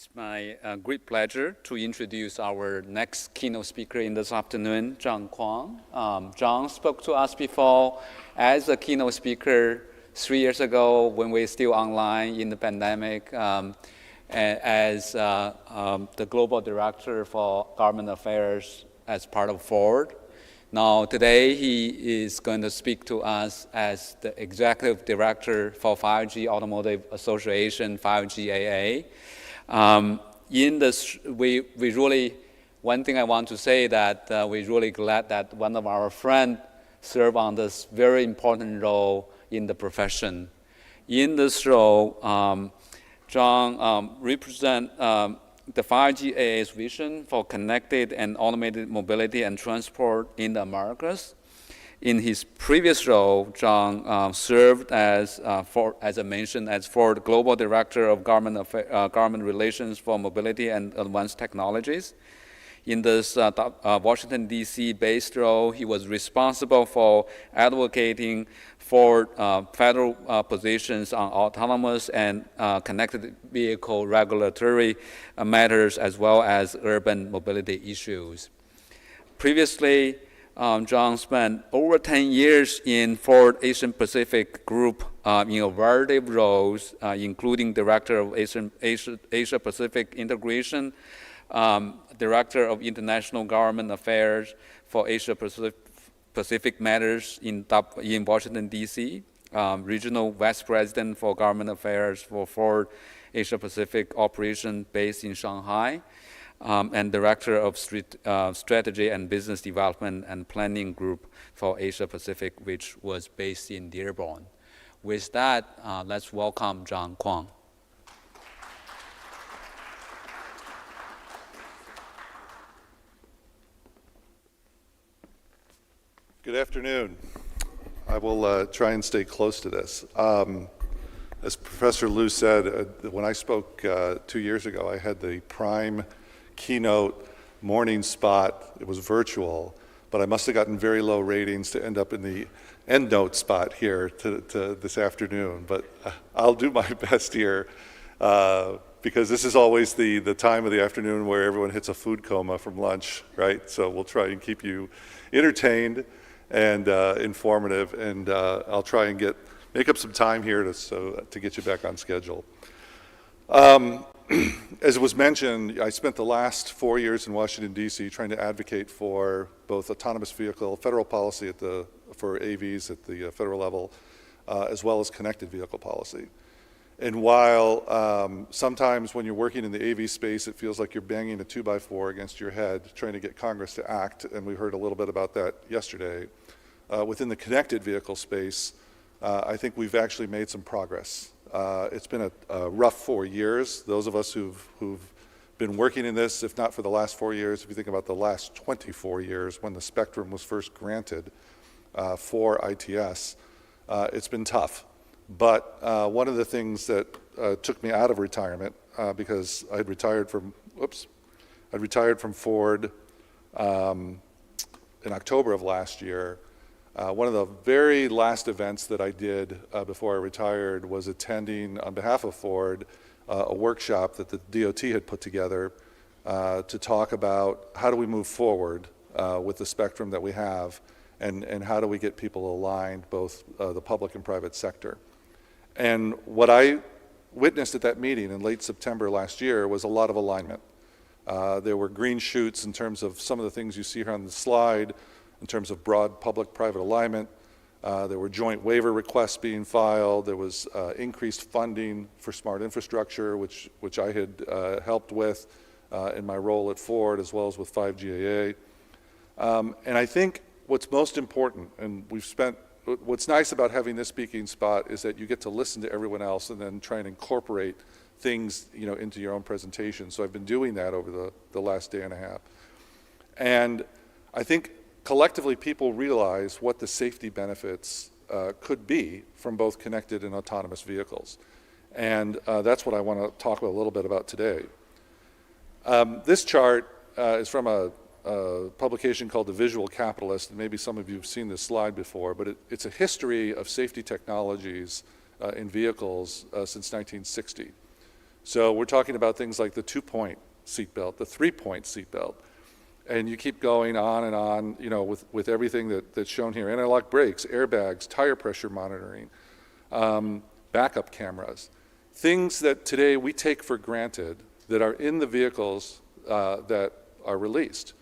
It's my great pleasure to introduce our next keynote speaker in this afternoon, John Kwant. John spoke to us before as a keynote speaker 3 years ago when we were still online in the pandemic as the Global Director for Government Affairs as part of Ford. Now, today he is going to speak to us as the Executive Director for 5G Automotive Association, 5GAA. In this, we really, one thing I want to say that we're really glad that one of our friends served on this very important role in the profession. In this role, John represents the 5GAA's vision for connected and automated mobility and transport in the Americas. In his previous role, John served as I mentioned, as Ford Global Director of Government Relations for Mobility and Advanced Technologies. In this Washington, D.C. based role, he was responsible for advocating for federal positions on autonomous and connected vehicle regulatory matters, as well as urban mobility issues. Previously, John spent over 10 years in Ford Asian Pacific Group in a variety of roles, including Director of Asia Pacific Integration, Director of International Government Affairs for Asia Pacific Matters in Washington, D.C., Regional Vice President for Government Affairs for Ford Asia Pacific Operation based in Shanghai, and Director of Strategy and Business Development and Planning Group for Asia Pacific, which was based in Dearborn. With that, let's welcome John Kwant. Good afternoon. I will try and stay close to this. As Professor Liu said, when I spoke 2 years ago, I had the prime keynote morning spot. It was virtual, but I must have gotten very low ratings to end up in the endnote spot here to this afternoon. But I'll do my best here because this is always the time of the afternoon where everyone hits a food coma from lunch, right? So we'll try and keep you entertained and informative, and I'll try and make up some time here to get you back on schedule. As was mentioned, I spent the last 4 years in Washington, D.C. trying to advocate for both autonomous vehicle, federal policy for AVs at the federal level, as well as connected vehicle policy. And while sometimes when you're working in the AV space, it feels like you're banging a 2x4 against your head trying to get Congress to act, and we heard a little bit about that yesterday, within the connected vehicle space, I think we've actually made some progress. It's been a rough 4 years. Those of us who've been working in this, if not for the last 4 years, if you think about the last 24 years when the spectrum was first granted for ITS, it's been tough. But one of the things that took me out of retirement, because I'd retired from Ford in October of last year. One of the very last events that I did before I retired was attending, on behalf of Ford, a workshop that the DOT had put together to talk about how do we move forward with the spectrum that we have, and how do we get people aligned, both the public and private sector. And what I witnessed at that meeting in late September last year was a lot of alignment. There were green shoots in terms of some of the things you see here on the slide, in terms of broad public-private alignment. There were joint waiver requests being filed. There was increased funding for smart infrastructure, which I had helped with in my role at Ford, as well as with 5GAA. And I think what's most important, and what's nice about having this speaking spot is that you get to listen to everyone else and then try and incorporate things into your own presentation. So I've been doing that over the last day and a half. And I think collectively, people realize what the safety benefits could be from both connected and autonomous vehicles. And that's what I want to talk a little bit about today. This chart is from a publication called The Visual Capitalist, and maybe some of you have seen this slide before, but it's a history of safety technologies in vehicles since 1960. So we're talking about things like the 2-point seatbelt, the 3-point seatbelt, and you keep going on and on, you know, with everything that's shown here. Anti-lock brakes, airbags, tire pressure monitoring, backup cameras, things that today we take for granted that are in the vehicles that are released.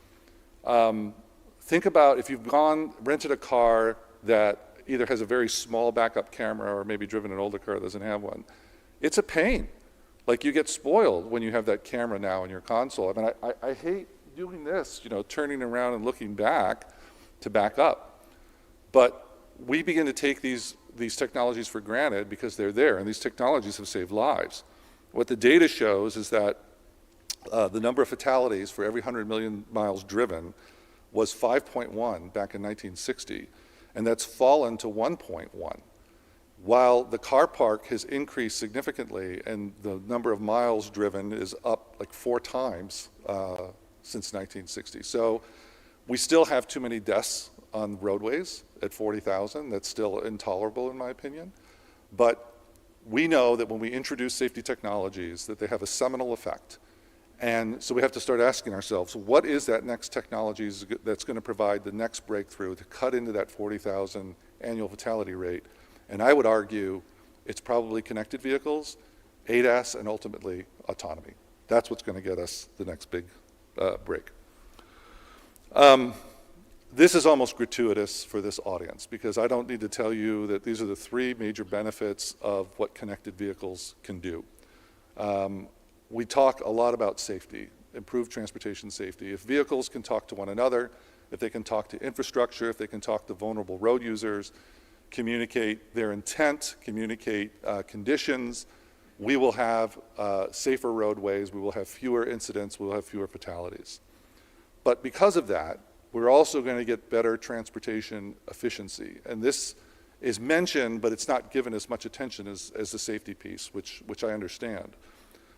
Think about if you've rented a car that either has a very small backup camera or maybe driven an older car that doesn't have one. It's a pain. Like, you get spoiled when you have that camera now in your console. I mean, I hate doing this, you know, turning around and looking back to back up. But we begin to take these technologies for granted because they're there, and these technologies have saved lives. What the data shows is that the number of fatalities for every 100 million miles driven was 5.1 back in 1960, and that's fallen to 1.1. While the car park has increased significantly and the number of miles driven is up like 4 times since 1960. So we still have too many deaths on roadways at 40,000. That's still intolerable in my opinion. But we know that when we introduce safety technologies that they have a seminal effect. And so we have to start asking ourselves, what is that next technology that's going to provide the next breakthrough to cut into that 40,000 annual fatality rate? And I would argue it's probably connected vehicles, ADAS, and ultimately autonomy. That's what's going to get us the next big break. This is almost gratuitous for this audience because I don't need to tell you that these are the 3 major benefits of what connected vehicles can do. We talk a lot about safety, improved transportation safety. If vehicles can talk to one another, if they can talk to infrastructure, if they can talk to vulnerable road users, communicate their intent, communicate conditions, we will have safer roadways, we will have fewer incidents, we will have fewer fatalities. But because of that, we're also going to get better transportation efficiency. And this is mentioned, but it's not given as much attention as the safety piece, which I understand.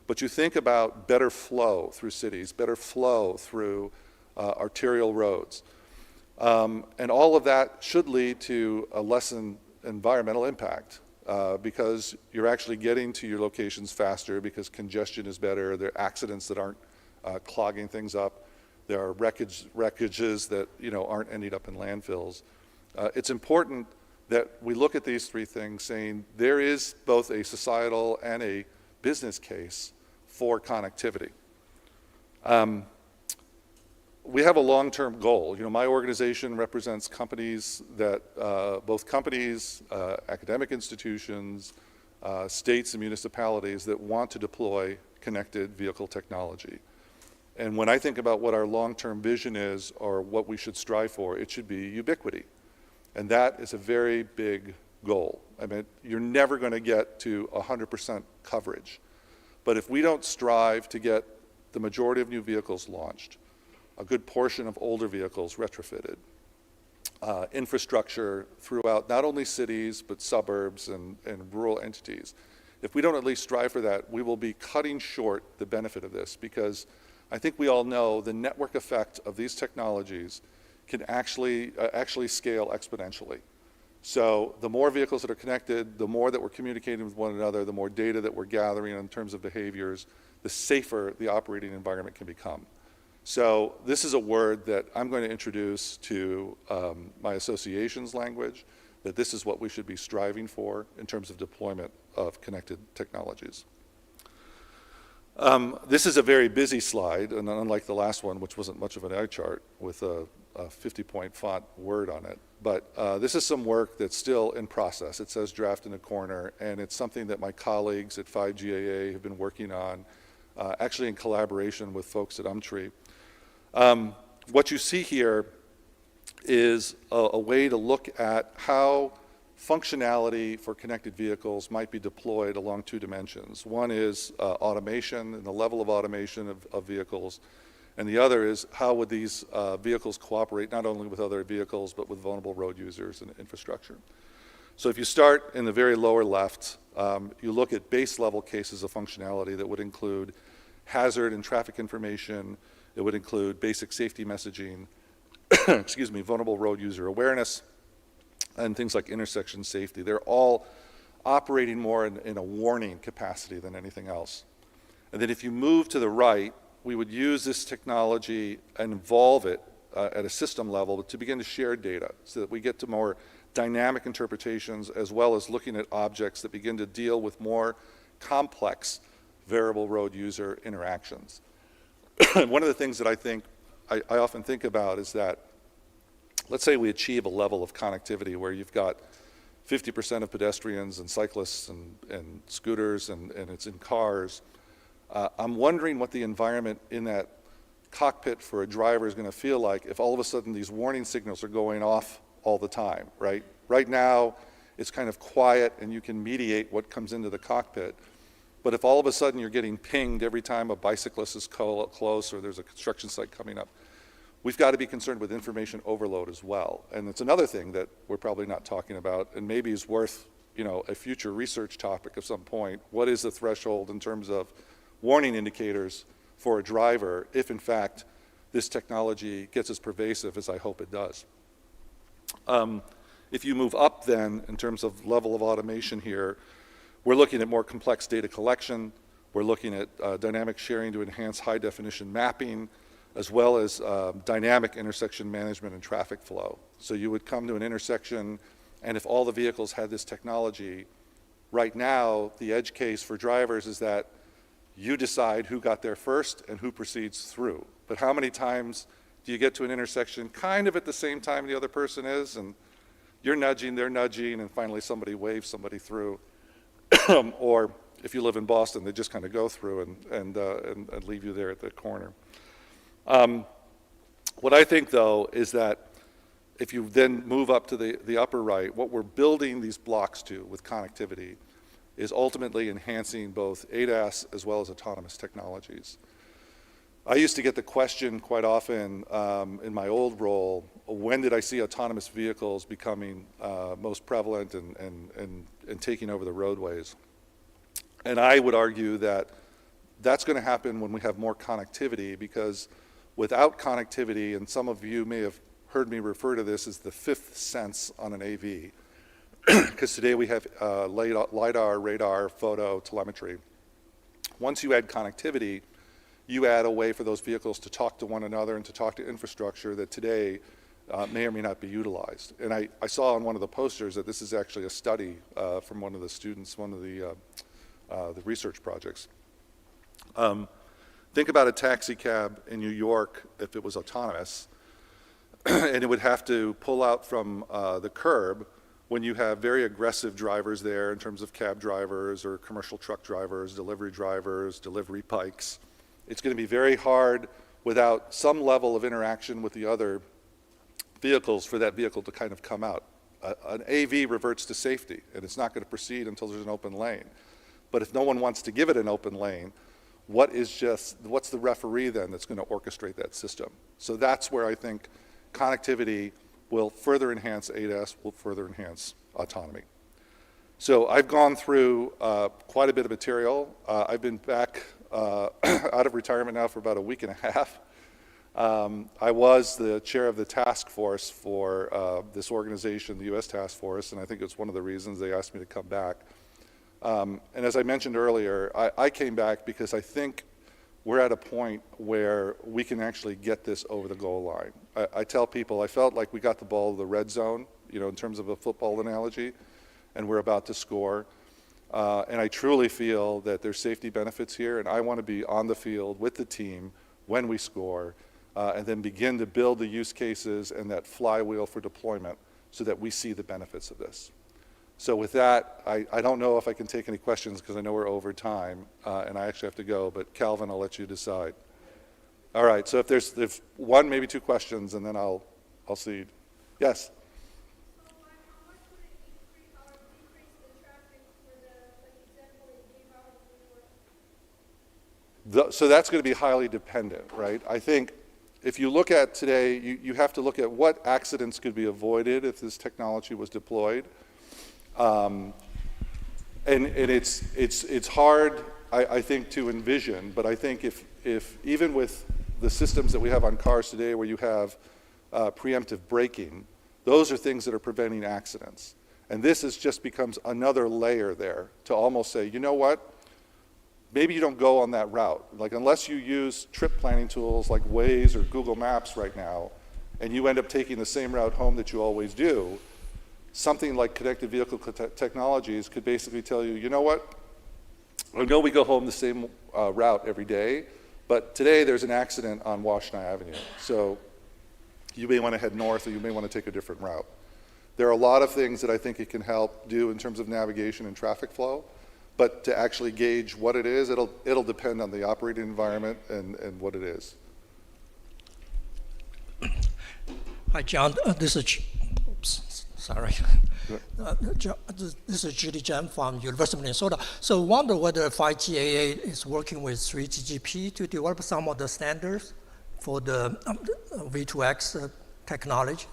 But you think about better flow through cities, better flow through arterial roads. And all of that should lead to a lessened environmental impact because you're actually getting to your locations faster because congestion is better, there are accidents that aren't clogging things up, there are wreckages that aren't ending up in landfills. It's important that we look at these 3 things saying there is both a societal and a business case for connectivity. We have a long-term goal. My organization represents companies that, both companies, academic institutions, states and municipalities that want to deploy connected vehicle technology. And when I think about what our long-term vision is or what we should strive for, it should be ubiquity. And that is a very big goal. I mean, you're never going to get to 100% coverage. But if we don't strive to get the majority of new vehicles launched, a good portion of older vehicles retrofitted, infrastructure throughout not only cities but suburbs and rural entities, if we don't at least strive for that, we will be cutting short the benefit of this because I think we all know the network effect of these technologies can actually scale exponentially. So the more vehicles that are connected, the more that we're communicating with one another, the more data that we're gathering in terms of behaviors, the safer the operating environment can become. So this is a word that I'm going to introduce to my association's language, that this is what we should be striving for in terms of deployment of connected technologies. This is a very busy slide, and unlike the last one, which wasn't much of an eye chart with a 50-point font word on it. But this is some work that's still in process. It says draft in the corner, and it's something that my colleagues at 5GAA have been working on, actually in collaboration with folks at UMTRI. What you see here is a way to look at how functionality for connected vehicles might be deployed along 2 dimensions. One is automation and the level of automation of vehicles, and the other is how would these vehicles cooperate not only with other vehicles but with vulnerable road users and infrastructure. So if you start in the very lower left, you look at base level cases of functionality that would include hazard and traffic information, it would include basic safety messaging, excuse me, vulnerable road user awareness, and things like intersection safety. They're all operating more in a warning capacity than anything else. And then if you move to the right, we would use this technology and involve it at a system level to begin to share data so that we get to more dynamic interpretations as well as looking at objects that begin to deal with more complex variable road user interactions. One of the things that I often think about is that, let's say we achieve a level of connectivity where you've got 50% of pedestrians and cyclists and scooters and it's in cars. I'm wondering what the environment in that cockpit for a driver is going to feel like if all of a sudden these warning signals are going off all the time, right? Right now, it's kind of quiet and you can mediate what comes into the cockpit. But if all of a sudden you're getting pinged every time a bicyclist is close or there's a construction site coming up, we've got to be concerned with information overload as well. And it's another thing that we're probably not talking about and maybe is worth, a future research topic at some point. What is the threshold in terms of warning indicators for a driver if, in fact, this technology gets as pervasive as I hope it does? If you move up then, in terms of level of automation here, we're looking at more complex data collection. We're looking at dynamic sharing to enhance high-definition mapping, as well as dynamic intersection management and traffic flow. So you would come to an intersection, and if all the vehicles had this technology, right now, the edge case for drivers is that you decide who got there first and who proceeds through. But how many times do you get to an intersection kind of at the same time the other person is, and you're nudging, they're nudging, and finally somebody waves somebody through. Or if you live in Boston, they just kind of go through and leave you there at the corner. What I think, though, is that if you then move up to the upper right, what we're building these blocks to with connectivity is ultimately enhancing both ADAS as well as autonomous technologies. I used to get the question quite often in my old role, when did I see autonomous vehicles becoming most prevalent and taking over the roadways? And I would argue that that's going to happen when we have more connectivity, because without connectivity, and some of you may have heard me refer to this as the fifth sense on an AV, because today we have LiDAR, radar, photo, telemetry. Once you add connectivity, you add a way for those vehicles to talk to one another and to talk to infrastructure that today may or may not be utilized. And I saw on one of the posters that this is actually a study from one of the students, one of the research projects. Think about a taxi cab in New York if it was autonomous, and it would have to pull out from the curb when you have very aggressive drivers there in terms of cab drivers or commercial truck drivers, delivery pikes. It's going to be very hard without some level of interaction with the other vehicles for that vehicle to kind of come out. An AV reverts to safety, and it's not going to proceed until there's an open lane. But if no one wants to give it an open lane, what's the referee then that's going to orchestrate that system? So that's where I think connectivity will further enhance ADAS, will further enhance autonomy. So I've gone through quite a bit of material. I've been back out of retirement now for about a week and a half. I was the chair of the task force for this organization, the U.S. task force, and I think it's one of the reasons they asked me to come back. And as I mentioned earlier, I came back because I think we're at a point where we can actually get this over the goal line. I tell people I felt like we got the ball to the red zone, in terms of a football analogy, and we're about to score. And I truly feel that there's safety benefits here, and I want to be on the field with the team when we score, and then begin to build the use cases and that flywheel for deployment so that we see the benefits of this. So with that, I don't know if I can take any questions because I know we're over time, and I actually have to go, but Calvin, I'll let you decide. All right, so if there's one, maybe two questions, and then I'll see. Yes? So that's going to be highly dependent, right? I think if you look at today, you have to look at what accidents could be avoided if this technology was deployed. And it's hard, I think, to envision, but I think if even with the systems that we have on cars today where you have preemptive braking, those are things that are preventing accidents. And this just becomes another layer there to almost say, you know what? maybe you don't go on that route. Like unless you use trip planning tools like Waze or Google Maps right now, and you end up taking the same route home that you always do, something like connected vehicle technologies could basically tell you, you know what, I know we go home the same route every day, but today there's an accident on Washtenaw Avenue. So you may want to head north or you may want to take a different route. There are a lot of things that I think it can help do in terms of navigation and traffic flow, but to actually gauge what it is, it'll depend on the operating environment and what it is. Hi, John. This is this is Judy Chen from University of Minnesota. So wonder whether 5GAA is working with 3GPP to develop some of the standards for the V2X technology.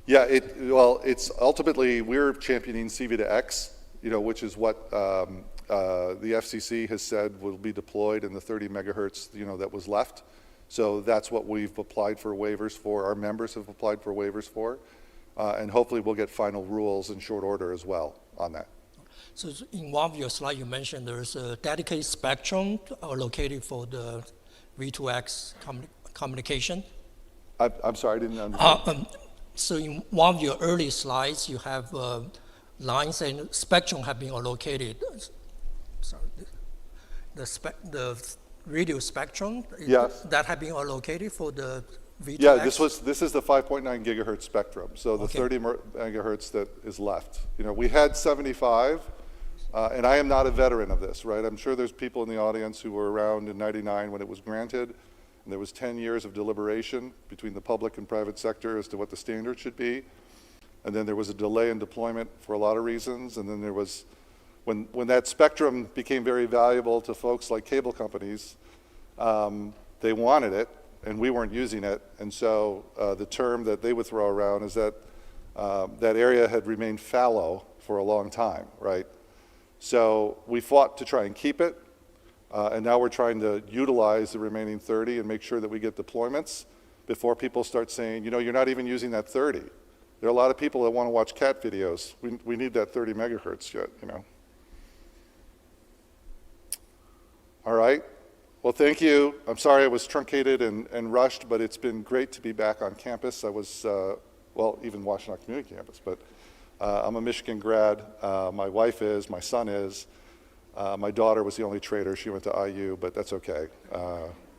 Yeah, it's ultimately we're championing C-V2X, which is what the FCC has said will be deployed in the 30 megahertz, that was left. So that's what we've applied for waivers for. Our members have applied for waivers for, and hopefully we'll get final rules in short order as well on that. So in one of your slides, you mentioned there's a dedicated spectrum allocated for the V2X communication. I'm sorry, I didn't understand. So in one of your early slides, you have lines and spectrum have been allocated. Sorry, the radio spectrum, yes, that have been allocated for the V2X? Yeah, this is the 5.9 gigahertz spectrum, so the Okay. 30 megahertz that is left. We had 75, and I am not a veteran of this, right? I'm sure there's people in the audience who were around in 99 when it was granted, and there was 10 years of deliberation between the public and private sector as to what the standard should be. And then there was a delay in deployment for a lot of reasons, and then there was, when that spectrum became very valuable to folks like cable companies, they wanted it, and we weren't using it, and so the term that they would throw around is that that area had remained fallow for a long time, right? So we fought to try and keep it, and now we're trying to utilize the remaining 30 and make sure that we get deployments before people start saying, you're not even using that 30. There are a lot of people that want to watch cat videos. We need that 30 megahertz yet, All right. Well, thank you. I'm sorry I was truncated and rushed, but it's been great to be back on campus. I was, even Washtenaw Community Campus, but I'm a Michigan grad. My wife is, my son is. My daughter was the only traitor. She went to IU, but that's okay.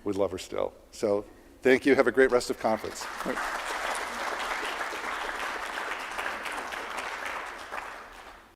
We love her still. So thank you. Have a great rest of conference.